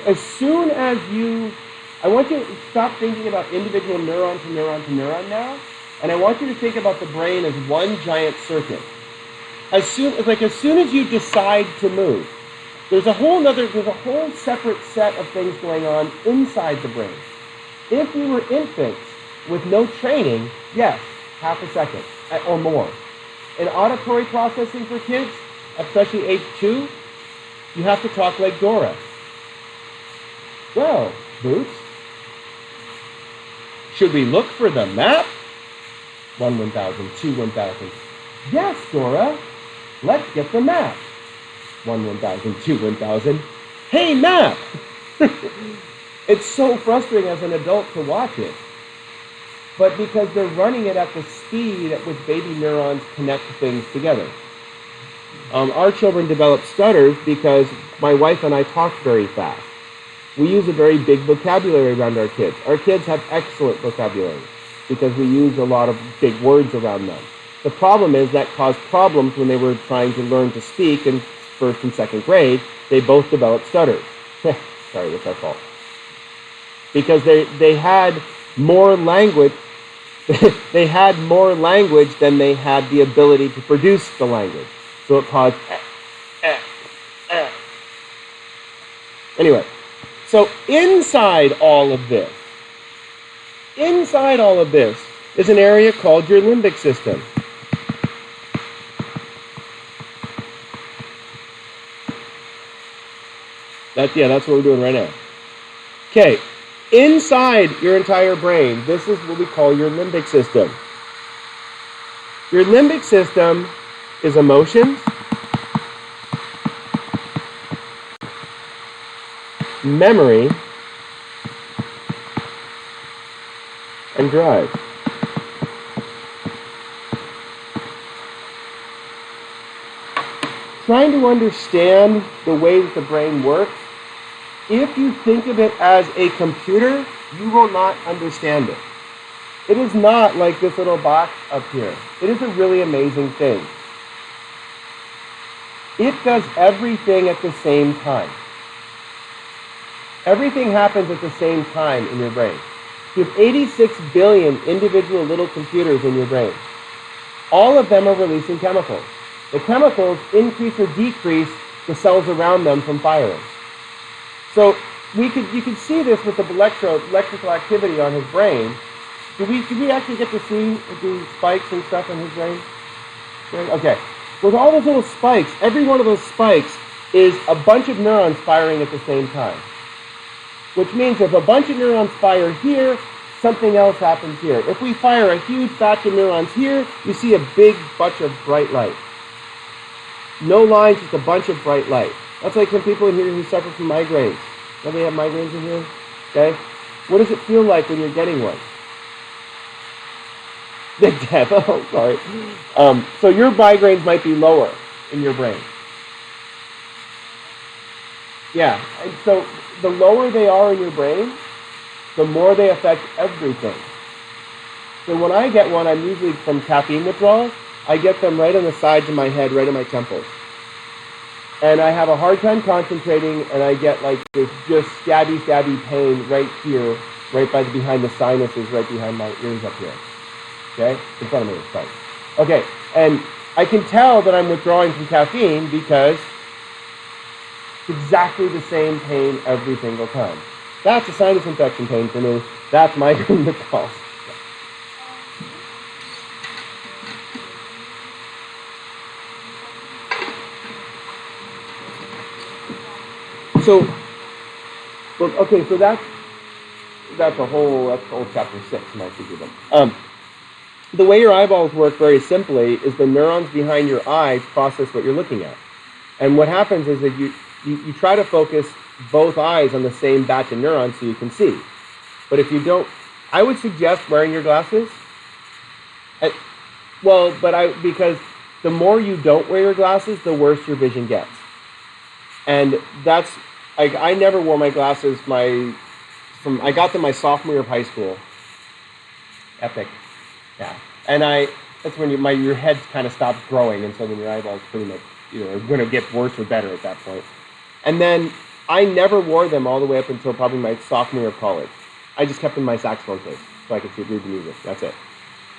as soon as I want you to stop thinking about individual neuron to neuron to neuron now, and I want you to think about the brain as one giant circuit. As soon as you decide to move, there's a whole separate set of things going on inside the brain. If we were infants with no training, yes, half a second or more. In auditory processing for kids, especially age 2, you have to talk like Dora. Well, Boots, should we look for the map? 1, 1,000, 2, 1,000. Yes, Dora, let's get the map. 1, 1,000, 2, 1,000. Hey, map! It's so frustrating as an adult to watch it. But because they're running it at the speed at which baby neurons connect things together. Our children develop stutters because my wife and I talk very fast. We use a very big vocabulary around our kids. Our kids have excellent vocabulary because we use a lot of big words around them. The problem is that caused problems when they were trying to learn to speak in first and second grade. They both developed stutters. Sorry, that's our fault. Because they had more language. They had more language than they had the ability to produce the language. So it caused Anyway, so inside all of this is an area called your limbic system. That's what we're doing right now. Okay. Inside your entire brain, this is what we call your limbic system. Your limbic system is emotions, memory, and drive. Trying to understand the way that the brain works, if you think of it as a computer, you will not understand it. It is not like this little box up here. It is a really amazing thing. It does everything at the same time. Everything happens at the same time in your brain. You have 86 billion individual little computers in your brain. All of them are releasing chemicals. The chemicals increase or decrease the cells around them from firing. So you could see this with the electrical activity on his brain. Did we actually get to see the spikes and stuff in his brain? Okay. With all those little spikes, every one of those spikes is a bunch of neurons firing at the same time. Which means if a bunch of neurons fire here, something else happens here. If we fire a huge batch of neurons here, you see a big bunch of bright light. No lines, just a bunch of bright light. That's like some people in here who suffer from migraines. Anybody have migraines in here? Okay. What does it feel like when you're getting one? The death. Oh, sorry. So your migraines might be lower in your brain. Yeah. And so the lower they are in your brain, the more they affect everything. So when I get one, I'm usually from caffeine withdrawal. I get them right on the sides of my head, right in my temples. And I have a hard time concentrating, and I get like this just stabby pain right here, right behind the sinuses, right behind my ears up here. Okay? In front of me, it's fine. Okay, and I can tell that I'm withdrawing from caffeine because it's exactly the same pain every single time. That's a sinus infection pain for me. That's migraine withdrawal. So that's a whole chapter 6, my secret. The way your eyeballs work very simply is the neurons behind your eyes process what you're looking at. And what happens is that you try to focus both eyes on the same batch of neurons so you can see. But if you don't, I would suggest wearing your glasses. Because the more you don't wear your glasses, the worse your vision gets. And that's, I never wore my glasses I got them my sophomore year of high school. Epic. Yeah. And that's when your head kind of stops growing, and so then your eyeballs pretty much, are going to get worse or better at that point. And then I never wore them all the way up until probably my sophomore year of college. I just kept them in my saxophone case so I could read the music. That's it.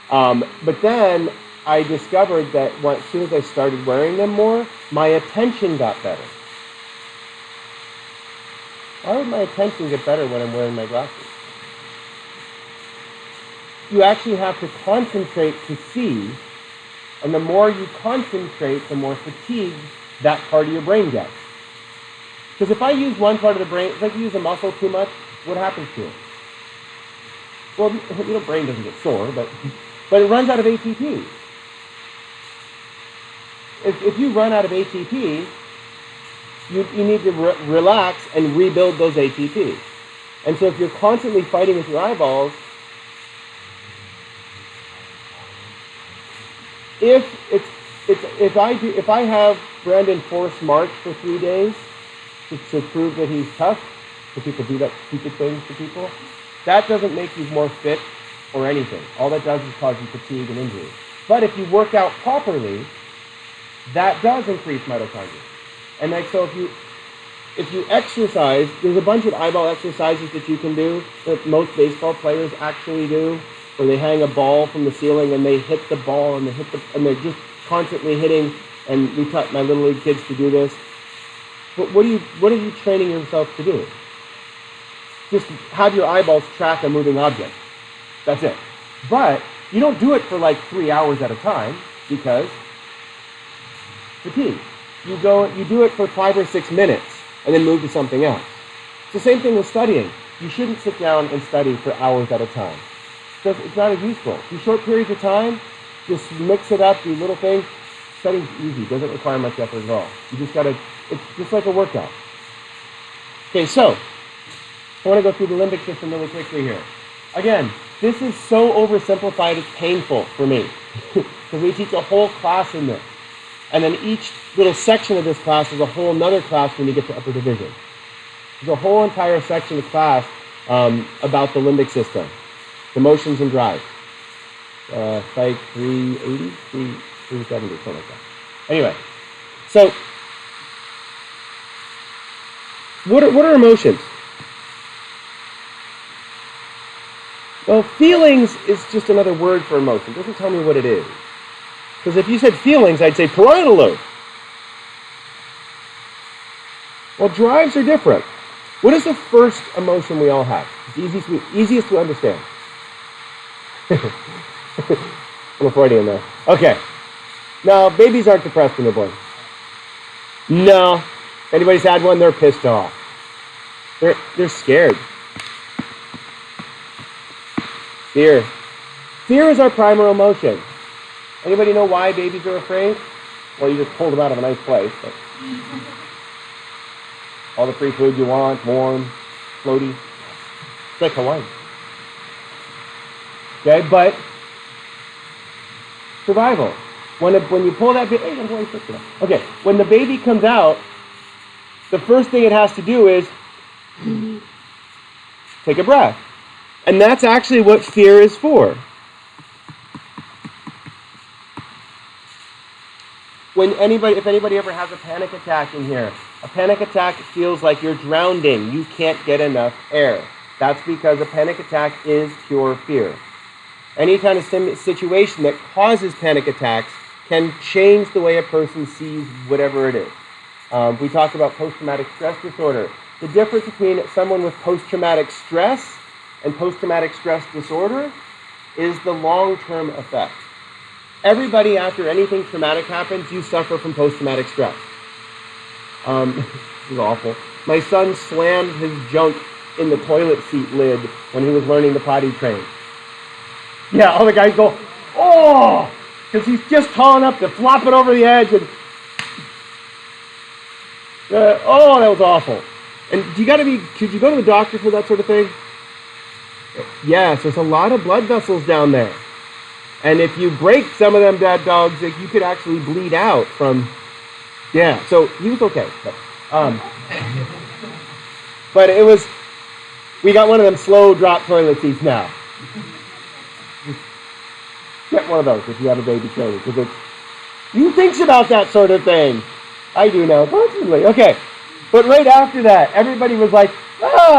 But then I discovered that as soon as I started wearing them more, my attention got better. Why would my attention get better when I'm wearing my glasses? You actually have to concentrate to see, and the more you concentrate, the more fatigued that part of your brain gets. Because if I use one part of the brain, if I use a muscle too much, what happens to it? Well, brain doesn't get sore, but it runs out of ATP. If you run out of ATP, you need to relax and rebuild those ATP. And so if you're constantly fighting with your eyeballs, if I have Brandon force march for 3 days to prove that he's tough, so people do that stupid things to people, that doesn't make you more fit or anything. All that does is cause you fatigue and injury. But if you work out properly, that does increase mitochondria. And so if you exercise, there's a bunch of eyeball exercises that you can do that most baseball players actually do, where they hang a ball from the ceiling and they hit the ball and they're just constantly hitting. And we taught my little league kids to do this. But what are you training yourself to do? Just have your eyeballs track a moving object. That's it. But you don't do it for like 3 hours at a time because fatigue. You do it for 5 or 6 minutes and then move to something else. It's the same thing with studying. You shouldn't sit down and study for hours at a time. It's not as useful. Do short periods of time, just mix it up, do little things. Studying's easy. Doesn't require much effort at all. You just gotta, it's just like a workout. Okay, so I want to go through the limbic system really quickly here. Again, this is so oversimplified, it's painful for me. Because we teach a whole class in this. And then each little section of this class is a whole nother class when you get to upper division. There's a whole entire section of class about the limbic system. Emotions and drive. Psych 380, 370, something like that. Anyway, so what are emotions? Well, feelings is just another word for emotion. It doesn't tell me what it is. Because if you said feelings, I'd say parietal lobe. Well, drives are different. What is the first emotion we all have? It's easiest to understand. I'm a Freudian there. Okay. No, babies aren't depressed when they're born. No. If anybody's had one, they're pissed off. They're scared. Fear. Fear is our primary emotion. Anybody know why babies are afraid? Well, you just pulled them out of a nice place. But all the free food you want, warm, floaty. It's like Hawaii. Okay, but survival. When you pull that baby, okay, when the baby comes out, the first thing it has to do is take a breath. And that's actually what fear is for. If anybody ever has a panic attack in here, a panic attack feels like you're drowning. You can't get enough air. That's because a panic attack is pure fear. Any kind of situation that causes panic attacks can change the way a person sees whatever it is. We talked about post-traumatic stress disorder. The difference between someone with post-traumatic stress and post-traumatic stress disorder is the long-term effect. Everybody, after anything traumatic happens, you suffer from post-traumatic stress. This is awful. My son slammed his junk in the toilet seat lid when he was learning the potty train. Yeah, all the guys go, oh! Because he's just tall enough to flop it over the edge. And oh, that was awful. And could you go to the doctor for that sort of thing? Yes, there's a lot of blood vessels down there. And if you break some of them dead dogs, you could actually bleed out from, yeah. So he was okay. But it was, we got one of them slow drop toilet seats now. Get one of those if you have a baby trailer, because who thinks about that sort of thing? I do now, constantly. Okay, but right after that, everybody was like,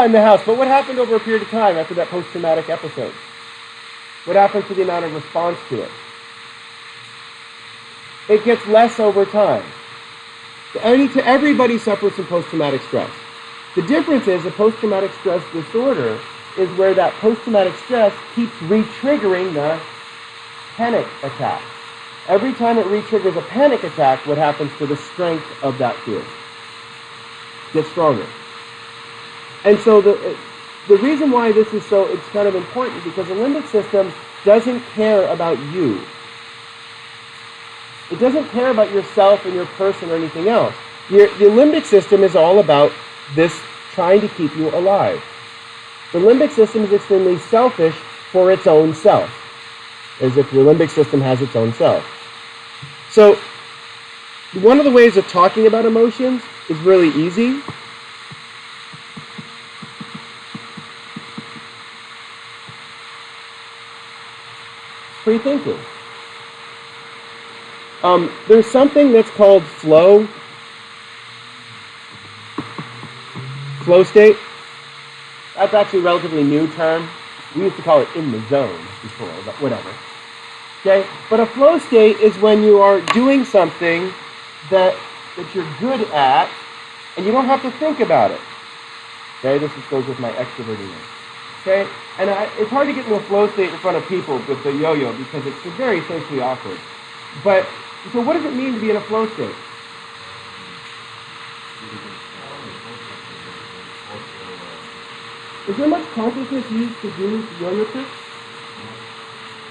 in the house. But what happened over a period of time after that post-traumatic episode? What happens to the amount of response to it? It gets less over time. Everybody suffers from post-traumatic stress. The difference is a post-traumatic stress disorder is where that post-traumatic stress keeps re-triggering the panic attack. Every time it re-triggers a panic attack, what happens to the strength of that fear? Gets stronger. And so the reason why this is so, it's kind of important because the limbic system doesn't care about you. It doesn't care about yourself and your person or anything else. The limbic system is all about this trying to keep you alive. The limbic system is extremely selfish for its own self, as if your limbic system has its own self. So, one of the ways of talking about emotions is really easy. Free thinking. There's something that's called flow state. That's actually a relatively new term. We used to call it in the zone before, but whatever. Okay? But a flow state is when you are doing something that you're good at, and you don't have to think about it. Okay? This just goes with my extrovertiness. Okay? And it's hard to get into a flow state in front of people with the yo-yo because it's very socially awkward. But, so what does it mean to be in a flow state? Is there much consciousness used to do yo-yo tricks?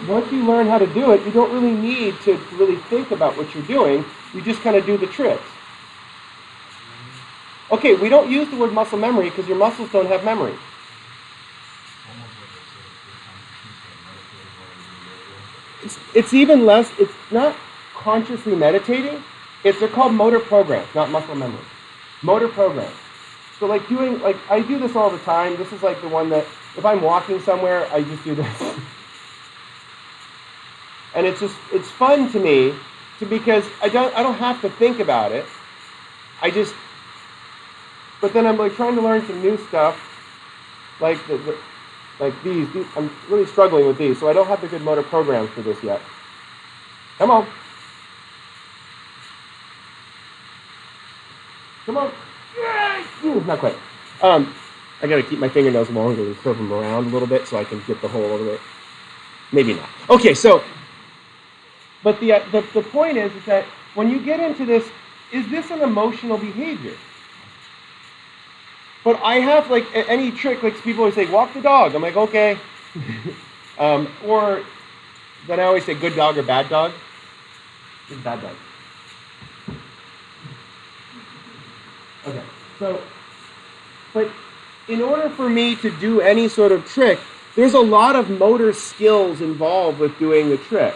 Once you learn how to do it, you don't really need to really think about what you're doing. You just kind of do the tricks. Okay, we don't use the word muscle memory because your muscles don't have memory. It's even less, it's not consciously meditating. They're called motor programs, not muscle memory. Motor programs. So I do this all the time. This is like the one that, if I'm walking somewhere, I just do this. And it's fun to me because I don't have to think about it. But then I'm like trying to learn some new stuff, like these. I'm really struggling with these, so I don't have the good motor programs for this yet. Come on. Come on. Not quite. I gotta keep my fingernails longer and curve them around a little bit so I can get the whole of it. Maybe not. Okay, so, but the point is that when you get into this, is this an emotional behavior? But I have like any trick, like people always say, walk the dog. I'm like, okay. Or then I always say good dog or bad dog. It's bad dog. Okay, so, but in order for me to do any sort of trick, there's a lot of motor skills involved with doing the trick.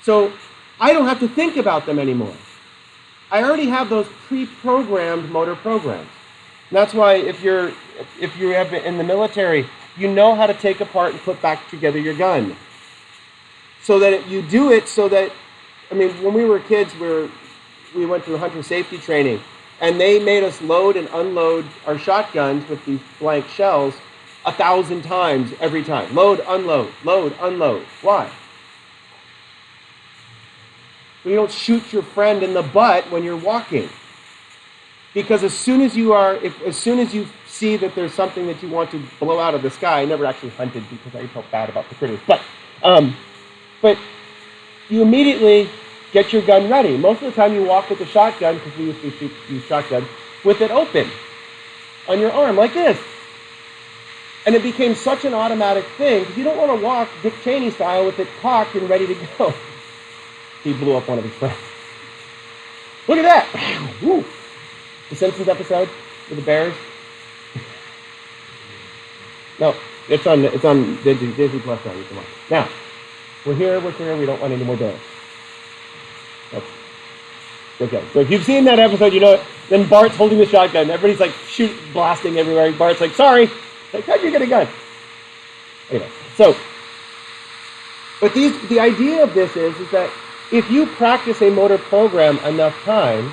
So I don't have to think about them anymore. I already have those pre-programmed motor programs. And that's why if you have been in the military, you know how to take apart and put back together your gun. So that you do it so that, I mean, when we were kids, we went through hunter safety training, and they made us load and unload our shotguns with these blank shells 1,000 times every time. Load, unload, load, unload. Why? So you don't shoot your friend in the butt when you're walking. Because as soon as you see that there's something that you want to blow out of the sky, I never actually hunted because I felt bad about the critters, but you immediately get your gun ready. Most of the time you walk with the shotgun, because we used to use shotguns, with it open on your arm like this. And it became such an automatic thing, because you don't want to walk Dick Cheney style with it cocked and ready to go. He blew up one of his friends. Look at that! Woo. The Simpsons episode with the bears. No, it's on Disney Plus now. You can watch. Now, we're here, we don't want any more bears. That's okay. So if you've seen that episode, you know it. Then Bart's holding the shotgun. Everybody's like blasting everywhere. Bart's like, sorry. Like, how'd you get a gun? Anyway, so, but the idea of this is that if you practice a motor program enough times,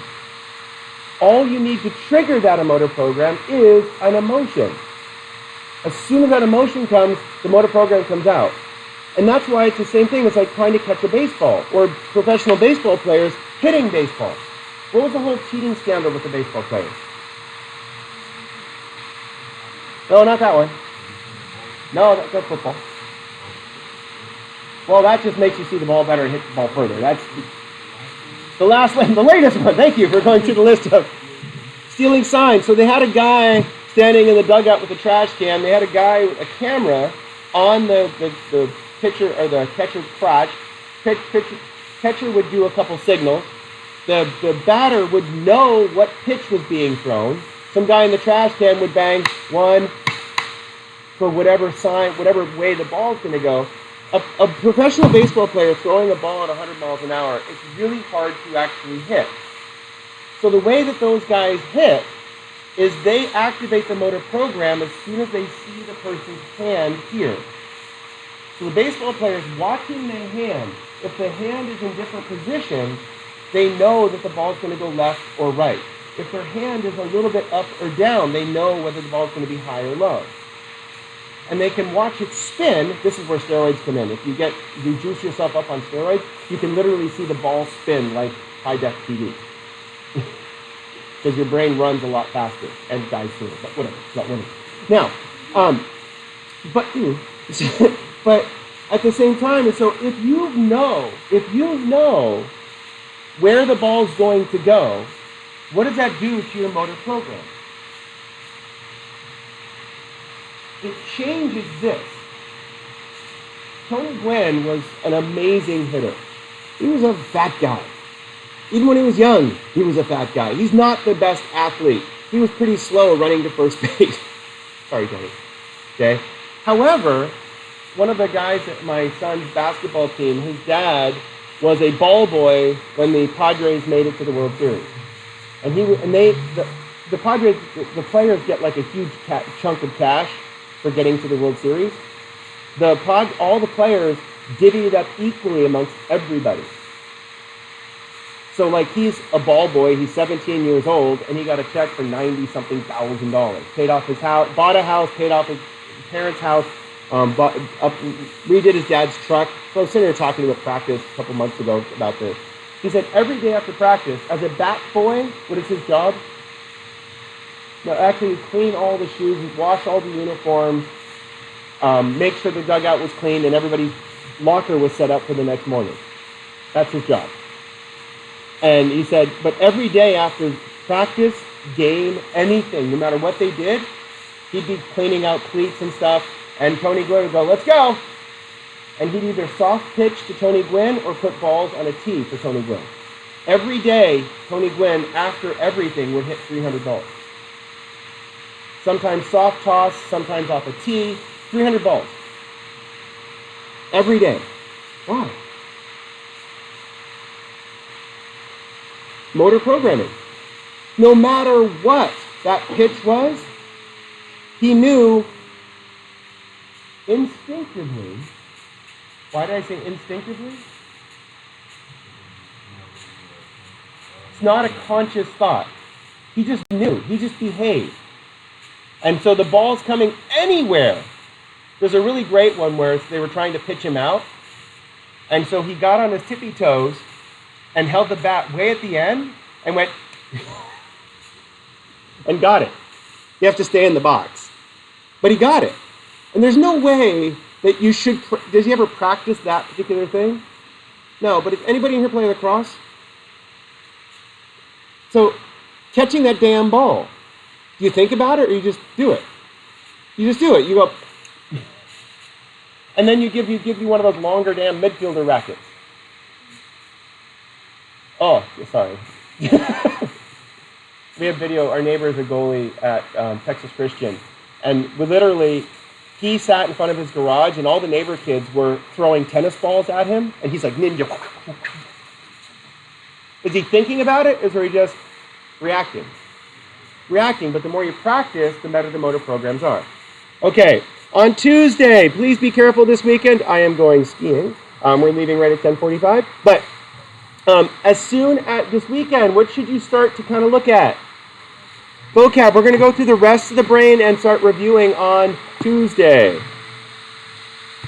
all you need to trigger that motor program is an emotion. As soon as that emotion comes, the motor program comes out. And that's why it's the same thing. It's like trying to catch a baseball, or professional baseball players hitting baseballs. What was the whole cheating scandal with the baseball players? No, not that one. No, that's football. Well, that just makes you see the ball better and hit the ball further. That's the last one, the latest one. Thank you for going through the list of stealing signs. So they had a guy standing in the dugout with a trash can. They had a guy with a camera on the pitcher or the catcher's crotch. Catcher would do a couple signals. The batter would know what pitch was being thrown. Some guy in the trash can would bang one for whatever sign, whatever way the ball's going to go. A professional baseball player throwing a ball at 100 miles an hour, it's really hard to actually hit. So the way that those guys hit is they activate the motor program as soon as they see the person's hand here. So the baseball player is watching the hand. If the hand is in different positions, they know that the ball's going to go left or right. If their hand is a little bit up or down, they know whether the ball's going to be high or low. And they can watch it spin. This is where steroids come in. If you juice yourself up on steroids, you can literally see the ball spin like high-def TV. Because your brain runs a lot faster and dies sooner. But whatever, it's not winning. Now, but at the same time, and so if you know where the ball's going to go, what does that do to your motor program? It changes this. Tony Gwynn was an amazing hitter. He was a fat guy. Even when he was young, he was a fat guy. He's not the best athlete. He was pretty slow running to first base. Sorry, Tony. Okay? However, one of the guys at my son's basketball team, his dad was a ball boy when the Padres made it to the World Series. And the Padres, the players get like a huge chunk of cash for getting to the World Series. All the players divvied it up equally amongst everybody. So like he's a ball boy, he's 17 years old, and he got a check for $90-something thousand. Paid off his house, bought a house, paid off his parents' house, redid his dad's truck. So I was sitting here talking about practice a couple months ago about this. He said every day after practice, as a bat boy, what is his job? No, actually clean all the shoes, wash all the uniforms, make sure the dugout was clean and everybody's locker was set up for the next morning. That's his job. And he said, but every day after practice, game, anything, no matter what they did, he'd be cleaning out cleats and stuff, and Tony Gwynn would go, let's go. And he'd either soft pitch to Tony Gwynn or put balls on a tee for Tony Gwynn. Every day, Tony Gwynn, after everything, would hit $300. Sometimes soft toss, sometimes off a tee, 300 balls. Every day. Why? Motor programming. No matter what that pitch was, he knew instinctively. Why did I say instinctively? It's not a conscious thought. He just knew. He just behaved. And so the ball's coming anywhere. There's a really great one where they were trying to pitch him out. And so he got on his tippy toes and held the bat way at the end and went and got it. You have to stay in the box. But he got it. And there's no way that you should... Does he ever practice that particular thing? No, but if anybody in here play lacrosse? So, catching that damn ball, do you think about it or you just do it? You just do it. You go... And then you give you one of those longer damn midfielder rackets. Oh, sorry. We have video. Our neighbor is a goalie at Texas Christian. And he sat in front of his garage and all the neighbor kids were throwing tennis balls at him. And he's like, ninja. Is he thinking about it? Or is he just reacting? Reacting, but the more you practice, the better the motor programs are. Okay, on Tuesday, please be careful this weekend. I am going skiing. We're leaving right at 10:45. But as soon as this weekend, what should you start to kind of look at? Vocab. We're going to go through the rest of the brain and start reviewing on Tuesday.